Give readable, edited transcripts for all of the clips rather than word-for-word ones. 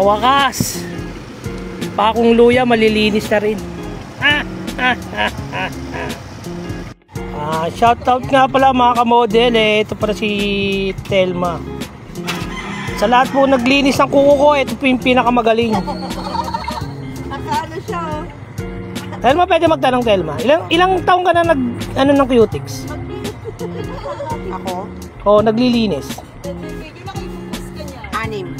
wakas, pakong luya malilinis na rin. Shoutout nga pala mga kamodel, ito para si Telma. Sa lahat po naglinis ng kuko ko, ito po yung pinakamagaling. Nakaano siya oh. Telma, pwede magtanong Telma, ilang taong ka na ng cutics? Ako? Oo, naglilinis. Anim.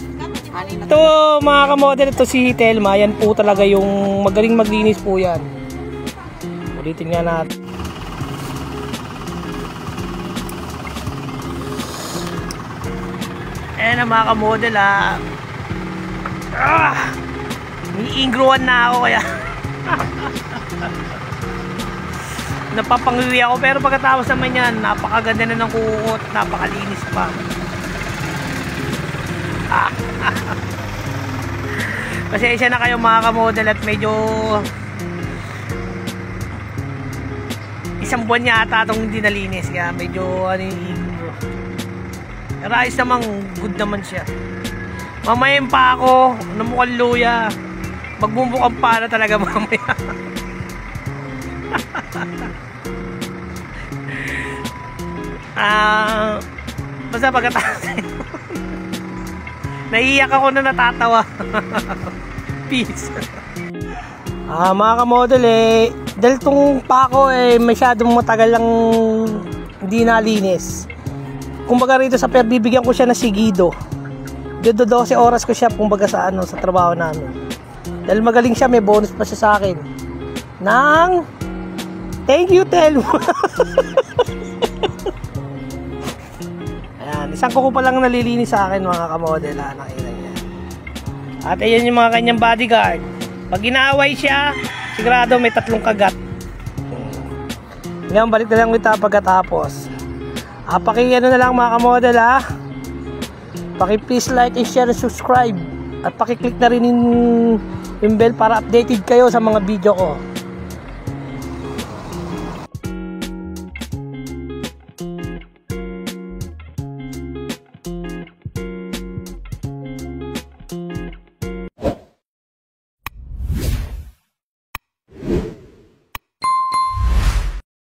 Ito mga kamodel, ito si Telma, yan po talaga yung magaling maglinis po yan. Ulitin nga natin. Ayan na mga kamodel niingruan na ako kaya napapangiwi ako, pero pagkatapos naman yan napakaganda na ng kuko at napakalinis pa. Pasensya na kayo mga kamodel at medyo isang buwan yata itong hindi nalinis kaya medyo pero ayos naman, good naman siya. Mamayin pa ako na mukhang luya, magbubukang pa na talaga mamaya. Basta pagkatapos naiiyak ako na natatawa. Peace. Mga kamodel dahil tong pako masyadong matagal lang hindi nalinis. Kumbaga rito sa pier, bibigyan ko siya ng sigido. Dito 12 oras ko siya kumbaga sa sa trabaho namin. Dahil magaling siya, may bonus pa siya sa akin. Thank you, Telma. Ayan, isang kuko pa lang nalilinis sa akin mga kamodel. Nakita niya. At ayan yung mga kanyang bodyguard. Pag inaaway siya, sigurado may 3 kagat. Ngayon, balik na lang kita pagkatapos. Paki-ano na lang mga kamodel Paki-please like and share and subscribe. At paki-click na rin yung bell para updated kayo sa mga video ko.